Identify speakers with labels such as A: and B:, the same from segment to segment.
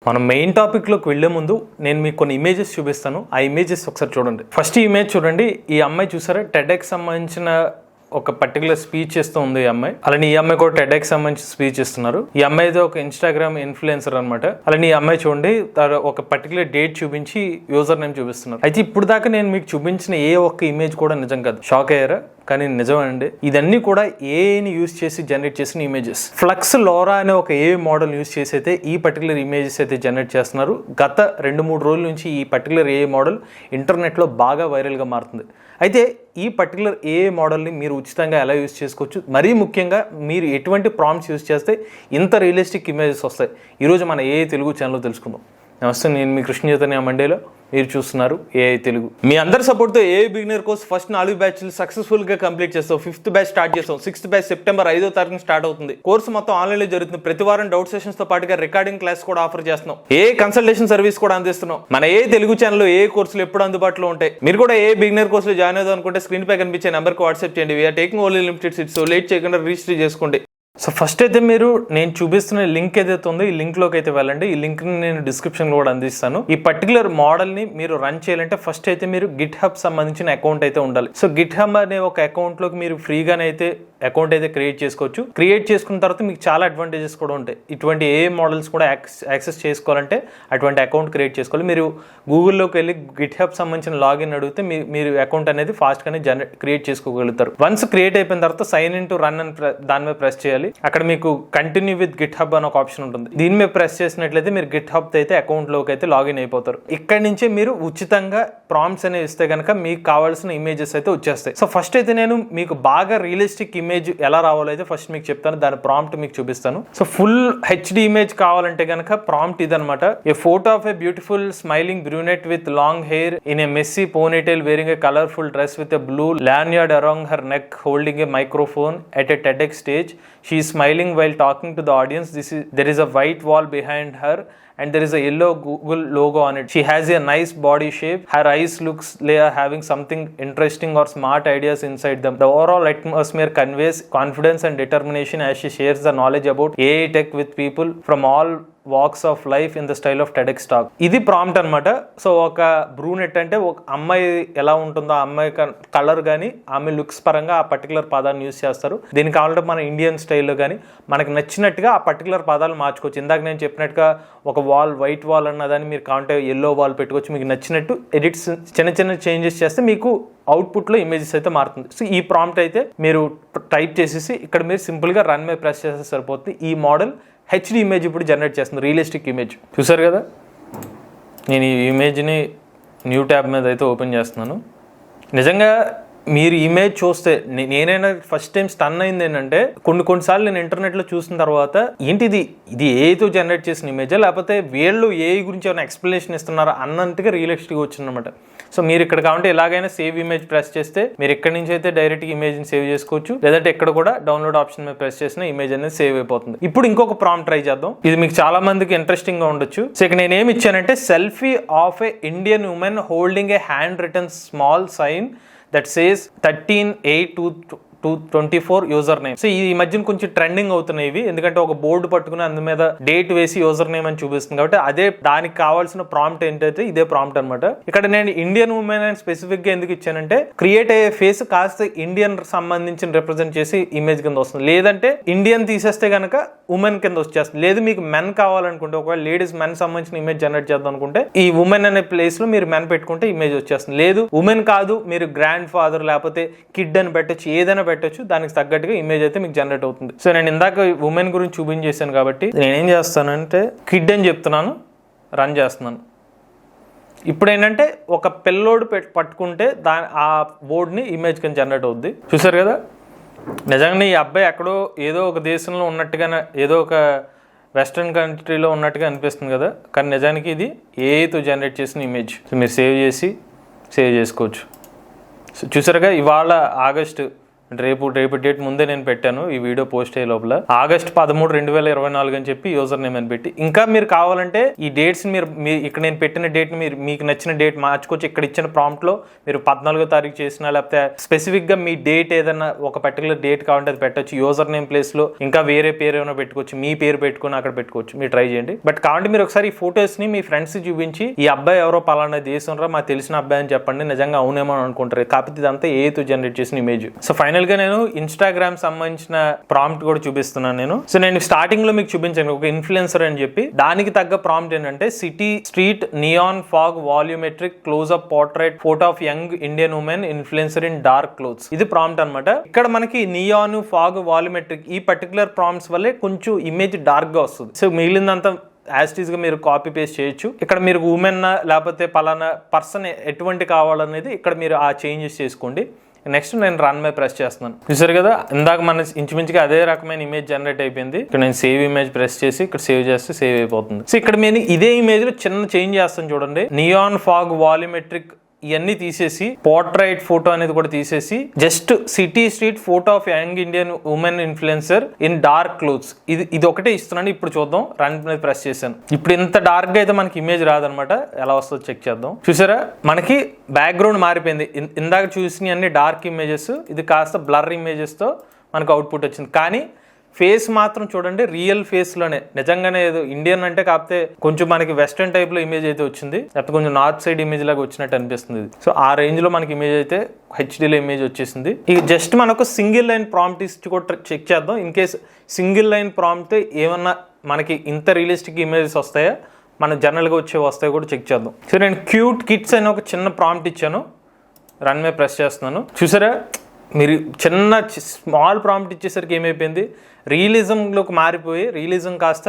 A: మనం మెయిన్ టాపిక్లోకి వెళ్లే ముందు నేను మీకు కొన్ని ఇమేజెస్ చూపిస్తాను. ఆ ఇమేజెస్ ఒకసారి చూడండి. ఫస్ట్ ఇమేజ్ చూడండి. ఈ అమ్మాయి చూసారా, టెడ్ఎక్స్ సంబంధించిన ఒక పర్టికులర్ స్పీచ్ ఇస్తూ ఉంది ఈ అమ్మాయి. అలానే ఈ అమ్మాయి కూడా టెడ్ఎక్స్ సంబంధించి స్పీచ్ ఇస్తున్నారు. ఈ అమ్మాయిది ఒక ఇన్స్టాగ్రామ్ ఇన్ఫ్లుయెన్సర్ అనమాట. అలానే ఈ అమ్మాయి చూడండి, ఒక పర్టికులర్ డేట్ చూపించి యూజర్ నేమ్ చూపిస్తున్నారు. అయితే ఇప్పుడు దాకా నేను మీకు చూపించిన ఏ ఒక్క ఇమేజ్ కూడా నిజం కాదు. షాక్ అయ్యారా? కానీ నిజమండి. ఇదన్నీ కూడా ఏఐని యూజ్ చేసి జనరేట్ చేసిన ఇమేజెస్. ఫ్లక్స్ లోరా అనే ఒక ఏ మోడల్ యూజ్ చేసి అయితే ఈ పర్టికులర్ ఇమేజెస్ అయితే జనరేట్ చేస్తున్నారు. గత 2-3 రోజుల నుంచి ఈ పర్టికులర్ ఏ మోడల్ ఇంటర్నెట్లో బాగా వైరల్గా మారుతుంది. అయితే ఈ పర్టికులర్ ఏ మోడల్ని మీరు ఉచితంగా ఎలా యూజ్ చేసుకోవచ్చు, మరీ ముఖ్యంగా మీరు ఎటువంటి ప్రాంప్ట్స్ యూజ్ చేస్తే ఇంత రియలిస్టిక్ ఇమేజెస్ వస్తాయి, ఈరోజు మన ఏ తెలుగు ఛానల్లో తెలుసుకుందాం. నమస్తే, నేను మీ కృష్ణ చైతన్య మండేలో, మీరు చూస్తున్నారు ఏఐ తెలుగు. మీ అందరి సపోర్ట్తో ఏఐ బిగినర్ కోర్స్ ఫస్ట్ 4 బ్యాచ్లు సక్సెస్ఫుల్గా కంప్లీట్ చేస్తాం. 5th బ్యాచ్ స్టార్ట్ చేస్తాం. 6th బ్యాచ్ సెప్టెంబర్ 5వ తారీఖున స్టార్ట్ అవుతుంది. కోర్సు మొత్తం ఆన్లైన్లో జరుగుతుంది. ప్రతి వారం డౌట్ సెషన్స్ తో పాటుగా రికార్డింగ్ క్లాస్ కూడా ఆఫర్ చేస్తున్నాం. ఏ కన్సల్టేషన్ సర్వీస్ కూడా అందిస్తున్నాం. మన ఏ తెలుగు ఛానల్లో ఏ కోర్సులు ఎప్పుడు అందుబాటులో ఉంటాయి. మీరు కూడా ఏ బిగినర్ కోర్సులో జాయిన్ అవుదాం అనుకుంటే స్క్రీన్ పై కనిపించే నెంబర్కి వాట్సాప్ చేయండి. We're taking only limited seats. So late చేయకుండా రిజిస్టర్ చేసుకోండి. సో ఫస్ట్ అయితే మీరు నేను చూపిస్తున్న లింక్ ఏదైతే ఉందో ఈ లింక్లోకి అయితే వెళ్ళండి. ఈ లింక్ని నేను డిస్క్రిప్షన్లో కూడా అందిస్తాను. ఈ పర్టికులర్ మోడల్ని మీరు రన్ చేయాలంటే ఫస్ట్ అయితే మీరు గిట్ హబ్ సంబంధించిన అకౌంట్ అయితే ఉండాలి. సో గిట్ హబ్ అనే ఒక అకౌంట్లోకి మీరు ఫ్రీగానే అయితే అకౌంట్ అయితే క్రియేట్ చేసుకోవచ్చు. క్రియేట్ చేసుకున్న తర్వాత మీకు చాలా అడ్వాంటేజెస్ కూడా ఉంటాయి. ఇటువంటి ఏ మోడల్స్ కూడా యాక్సెస్ చేసుకోవాలంటే అటువంటి అకౌంట్ క్రియేట్ చేసుకోవాలి. మీరు గూగుల్లోకి వెళ్ళి గిట్ హబ్ సంబంధించిన లాగిన్ అడిగితే మీరు అకౌంట్ అనేది ఫాస్ట్గానే క్రియేట్ చేసుకోగలుగుతారు. వన్స్ క్రియేట్ అయిపోయిన తర్వాత సైన్ ఇన్ టు రన్ అని దాని మీద ప్రెస్ చేయాలి. అక్కడ మీకు కంటిన్యూ విత్ గిట్ హబ్ అని ఒక ఆప్షన్ ఉంటుంది. దీని మీద ప్రెస్ చేసినట్లయితే మీరు గిట్ హబ్ అయితే అకౌంట్ లోకి అయితే లాగిన్ అయిపోతారు. ఇక్కడ నుంచే మీరు ఉచితంగా ప్రాంప్ట్స్ అనేవి ఇస్తే కనుక మీకు కావాల్సిన ఇమేజెస్ అయితే వచ్చేస్తాయి. సో ఫస్ట్ అయితే నేను మీకు బాగా రియలిస్టిక్ ఇమేజ్ ఎలా రావాలో అయితే ఫస్ట్ మీకు చెప్తాను. దాని ప్రాంప్ట్ మీకు చూపిస్తాను. సో ఫుల్ హెచ్డి ఇమేజ్ కావాలంటే కనుక ప్రాంప్ట్ ఇదనమాట. A photo of a beautiful smiling brunette with long hair in a messy ponytail wearing a colorful dress with a blue lanyard around her neck, holding a microphone at a TEDx stage. She is smiling while talking to the audience. There is a white wall behind her and there is a yellow Google logo on it. She has a nice body shape. Her eyes looks like are having something interesting or smart ideas inside them. The overall atmosphere conveys confidence and determination as she shares the knowledge about AI tech with people from all walks of life in the style of TEDx talk. ఇది prompt అనమాట. So ఒక brunette అంటే ఒక అమ్మాయి ఎలా ఉంటుందో ఆ అమ్మాయి కలర్ కానీ ఆమె లుక్స్ పరంగా ఆ పర్టికులర్ పదాన్ని యూజ్ చేస్తారు. దీనికి కావాలంటే మన ఇండియన్ స్టైల్లో కానీ మనకు నచ్చినట్టుగా ఆ పర్టికులర్ పదాలు మార్చుకోవచ్చు. ఇందాక నేను చెప్పినట్టుగా ఒక వాల్ వైట్ వాల్ అన్నదాన్ని మీరు కావాలంటే ఎల్లో వాల్ పెట్టుకోవచ్చు. మీకు నచ్చినట్టు ఎడిట్స్ చిన్న చిన్న చేంజెస్ చేస్తే మీకు అవుట్పుట్లో ఇమేజెస్ అయితే మారుతుంది. సో ఈ ప్రాంప్ట్ అయితే మీరు టైప్ చేసేసి ఇక్కడ మీరు సింపుల్గా రన్ మీద ప్రెస్ చేస్తే సరిపోతుంది. ఈ మోడల్ హెచ్డి ఇమేజ్ ఇప్పుడు జనరేట్ చేస్తుంది. రియలిస్టిక్ ఇమేజ్ చూసారు కదా. నేను ఈ ఇమేజ్ని న్యూ ట్యాబ్ మీద అయితే ఓపెన్ చేస్తున్నాను. నిజంగా మీరు ఇమేజ్ చూస్తే నేనైనా ఫస్ట్ టైం స్టన్ అయింది ఏంటంటే కొన్నిసార్లు నేను ఇంటర్నెట్లో చూసిన తర్వాత ఏంటి ఇది ఏతో జనరేట్ చేసిన ఇమేజా లేకపోతే వీళ్ళు ఏఐ గురించి ఏమైనా ఎక్స్ప్లెనేషన్ ఇస్తున్నారా అన్నట్టుగా రియలిస్టిక్గా వచ్చిందనమాట. సో మీరు ఇక్కడ కావాలంటే ఎలాగైనా సేవ్ ఇమేజ్ ప్రెస్ చేస్తే మీరు ఎక్కడి నుంచి అయితే డైరెక్ట్గా ఇమేజ్ని సేవ్ చేసుకోవచ్చు. లేదంటే ఎక్కడ కూడా డౌన్లోడ్ ఆప్షన్ మీద ప్రెస్ చేసిన ఇమేజ్ అనేది సేవ్ అయిపోతుంది. ఇప్పుడు ఇంకొక ప్రాంప్ట్ ట్రై చేద్దాం. ఇది మీకు చాలా మందికి ఇంట్రెస్టింగ్ గా ఉండొచ్చు. సో ఇక్కడ నేను ఏమి ఇచ్చానంటే selfie of a Indian women holding a hand written small sign that says 13/8/2024 user name. సో ఈ మధ్యన కొంచెం ట్రెండింగ్ అవుతున్నాయి ఇవి, ఎందుకంటే ఒక బోర్డు పట్టుకుని అందు మీద డేట్ వేసి యూజర్ నేమ్ అని చూపిస్తుంది కాబట్టి అదే దానికి కావాల్సిన ప్రాంప్ట్ ఏంటైతే ఇదే ప్రాంప్ట్ అనమాట. ఇక్కడ నేను ఇండియన్ ఉమెన్ అని స్పెసిఫిక్ గా ఎందుకు ఇచ్చానంటే క్రియేట్ అయ్యే ఫేస్ కాస్త ఇండియన్ సంబంధించిన రిప్రజెంట్ చేసి ఇమేజ్ కింద వస్తుంది. లేదంటే ఇండియన్ తీసేస్తే కనుక ఉమెన్ కింద వచ్చేస్తుంది. లేదు మీకు మెన్ కావాలనుకుంటే ఒకవేళ లేడీస్ మెన్ సంబంధించిన ఇమేజ్ జనరేట్ చేద్దాం అనుకుంటే ఈ ఉమెన్ అనే ప్లేస్ లో మీరు మెన్ పెట్టుకుంటే ఇమేజ్ వచ్చేస్తుంది. లేదు ఉమెన్ కాదు మీరు గ్రాండ్ ఫాదర్ లేకపోతే కిడ్ అని పెట్టచ్చు, ఏదైనా పెట్టచ్చు, దానికి తగ్గట్టుగా ఇమేజ్ అయితే మీకు జనరేట్ అవుతుంది. సో నేను ఇందాక ఉమెన్ గురించి చూపించేసాను కాబట్టి నేనేం చేస్తానంటే కిడ్ అని చెప్తున్నాను, రన్ చేస్తున్నాను. ఇప్పుడు ఏంటంటే ఒక పిల్లోడు పట్టుకుంటే ఆ బోర్డ్ని ఇమేజ్ కింద జనరేట్ అవుద్ది. చూసారు కదా. నిజంగా ఈ అబ్బాయి ఎక్కడో ఏదో ఒక దేశంలో ఉన్నట్టుగా ఏదో ఒక వెస్ట్రన్ కంట్రీలో ఉన్నట్టుగా అనిపిస్తుంది కదా, కానీ నిజానికి ఇది ఏతో జనరేట్ చేసిన ఇమేజ్. సో మీరు సేవ్ చేసుకోవచ్చు. సో చూసారుగా ఇవాళ ఆగస్టు రేపు డేట్ ముందే నేను పెట్టాను ఈ వీడియో పోస్ట్ అయ్యే లోపల. August 13, 2024 అని చెప్పి యూజర్ నేమ్ అని పెట్టి, ఇంకా మీరు కావాలంటే ఈ డేట్స్ మీరు ఇక్కడ నేను పెట్టిన డేట్ ని మీరు మీకు నచ్చిన డేట్ మార్చుకోవచ్చు. ఇక్కడ ఇచ్చిన ప్రాంప్ట్ లో మీరు 14వ తారీఖు చేసినా, లేకపోతే స్పెసిఫిక్ గా మీ డేట్ ఏదైనా ఒక పర్టికులర్ డేట్ కావాలంటే అది పెట్టచ్చు. యూజర్ నేమ్ ప్లేస్ లో ఇంకా వేరే పేరు ఏమైనా పెట్టుకోవచ్చు, మీ పేరు పెట్టుకుని అక్కడ పెట్టుకోవచ్చు. మీరు ట్రై చేయండి. బట్ కావాలంటే మీరు ఒకసారి ఈ ఫొటోస్ ని మీ ఫ్రెండ్స్ చూపించి, ఈ అబ్బాయి ఎవరో పలానా దేశం రా మాకు తెలిసిన అబ్బాయి అని చెప్పండి, నిజంగా అవునేమో అనుకుంటారు. కాకపోతే ఇదంతా ఏతో జనరేట్ చేసిన ఇమేజ్. సో ఫైనల్ గా నేను ఇన్స్టాగ్రామ్ సంబంధించిన ప్రాంప్ట్ కూడా చూపిస్తున్నాను నేను. సో నేను స్టార్టింగ్ లో మీకు చూపించాను ఒక ఇన్ఫ్లుయెన్సర్ అని చెప్పి, దానికి తగ్గ ప్రాంప్ట్ ఏంటంటే city street neon fog volumetric closeup portrait photo of young Indian women influencer in dark clothes. ఇది ప్రాంప్ట్ అనమాట. ఇక్కడ మనకి నియాన్ ఫాగ్ వాల్యూమెట్రిక్ ఈ పర్టికులర్ ప్రాంప్ట్స్ వల్లే కొంచెం ఇమేజ్ డార్క్ గా వస్తుంది. సో మిగిలిందంతా యాస్టీస్ గా మీరు కాపీ పేస్ట్ చేయొచ్చు. ఇక్కడ మీరు ఉమెన్ లేకపోతే పలానా పర్సన్ ఎటువంటి కావాలనేది ఇక్కడ మీరు ఆ చేంజెస్ చేసుకోండి. నెక్స్ట్ నేను రన్ మై ప్రెస్ చేస్తున్నాను. చూసారు కదా, ఇందాక మన ఇంచుమించుగా అదే రకమైన ఇమేజ్ జనరేట్ అయిపోయింది. ఇక్కడ నేను సేవ్ ఇమేజ్ ప్రెస్ చేసి ఇక్కడ సేవ్ చేస్తే సేవ్ అయిపోతుంది. సో ఇక్కడ నేను ఇదే ఇమేజ్ లో చిన్న చేంజ్ చేస్తాను చూడండి. నియాన్ ఫాగ్ వాల్యూమెట్రిక్ ఇవన్నీ తీసేసి పోర్ట్రైట్ ఫోటో అనేది కూడా తీసేసి just city street photo of young Indian women influencer in dark clothes ఇది ఒకటే ఇస్తున్నాను. ఇప్పుడు చూద్దాం. రన్ మీద ప్రెస్ చేశాను. ఇప్పుడు ఇంత డార్క్ గా అయితే మనకి ఇమేజ్ రాదనమాట. ఎలా వస్తుందో చెక్ చేద్దాం. చూసారా, మనకి బ్యాక్గ్రౌండ్ మారిపోయింది. ఇందాక చూసిన అన్ని డార్క్ ఇమేజెస్, ఇది కాస్త బ్లర్ ఇమేజెస్ తో మనకు అవుట్పుట్ వచ్చింది. కానీ ఫేస్ మాత్రం చూడండి రియల్ ఫేస్ లోనే నిజంగానే ఏదో ఇండియన్ అంటే కాకపోతే కొంచెం మనకి వెస్టర్న్ టైప్ లో ఇమేజ్ అయితే వచ్చింది, లేకపోతే కొంచెం నార్త్ సైడ్ ఇమేజ్ లాగా వచ్చినట్టు అనిపిస్తుంది. సో ఆ రేంజ్ లో మనకి ఇమేజ్ అయితే హెచ్డీలో ఇమేజ్ వచ్చేసింది. ఇక జస్ట్ మనకు సింగిల్ లైన్ ప్రాంప్ట్ ఇచ్చి కూడా చెక్ చేద్దాం. In case single line prompt ఏమన్నా మనకి ఇంత రియలిస్టిక్ ఇమేజెస్ వస్తాయా, మన జనరల్గా వస్తాయో కూడా చెక్ చేద్దాం. సో నేను క్యూట్ కిడ్స్ అని ఒక చిన్న ప్రాంప్ట్ ఇచ్చాను. రన్ మీద ప్రెస్ చేస్తున్నాను. చూసారా, మీరు చిన్న స్మాల్ ప్రాంప్ట్ ఇచ్చేసరికి ఏమైపోయింది, రియలిజంలోకి మారిపోయి రియలిజం కాస్త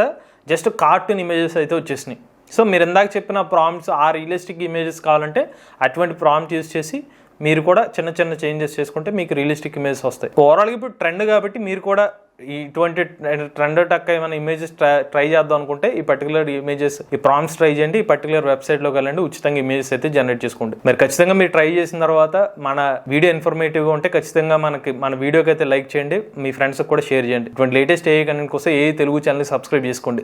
A: జస్ట్ కార్టూన్ ఇమేజెస్ అయితే వచ్చేసినాయి. సో మీరు ఇందాక చెప్పిన ప్రాంప్ట్స్ ఆ రియలిస్టిక్ ఇమేజెస్ కావాలంటే అటువంటి ప్రాంప్ట్ యూజ్ చేసి మీరు కూడా చిన్న చిన్న చేంజెస్ చేసుకుంటే మీకు రియలిస్టిక్ ఇమేజెస్ వస్తాయి. ఓవరాల్గా ఇప్పుడు ట్రెండ్ కాబట్టి మీరు కూడా ఇటువంటి ట్రెండ్ టక్ ఏమైనా ఇమేజెస్ ట్రై చేద్దాం అనుకుంటే ఈ పర్టికులర్ ఇమేజెస్ ఈ ప్రాంప్ట్స్ ట్రై చేయండి. ఈ పర్టికులర్ వెబ్సైట్లోకి వెళ్ళండి, ఉచితంగా ఇమేజెస్ అయితే జనరేట్ చేసుకోండి. మరి ఖచ్చితంగా మీరు ట్రై చేసిన తర్వాత మన వీడియో ఇన్ఫర్మేటివ్గా ఉంటే ఖచ్చితంగా మన వీడియోకి అయితే లైక్ చేయండి, మీ ఫ్రెండ్స్కి కూడా షేర్ చేయండి. ఇటువంటి లేటెస్ట్ ఏ కంటెంట్ కోసం ఏ తెలుగు ఛానల్ సబ్స్క్రైబ్ చేసుకోండి.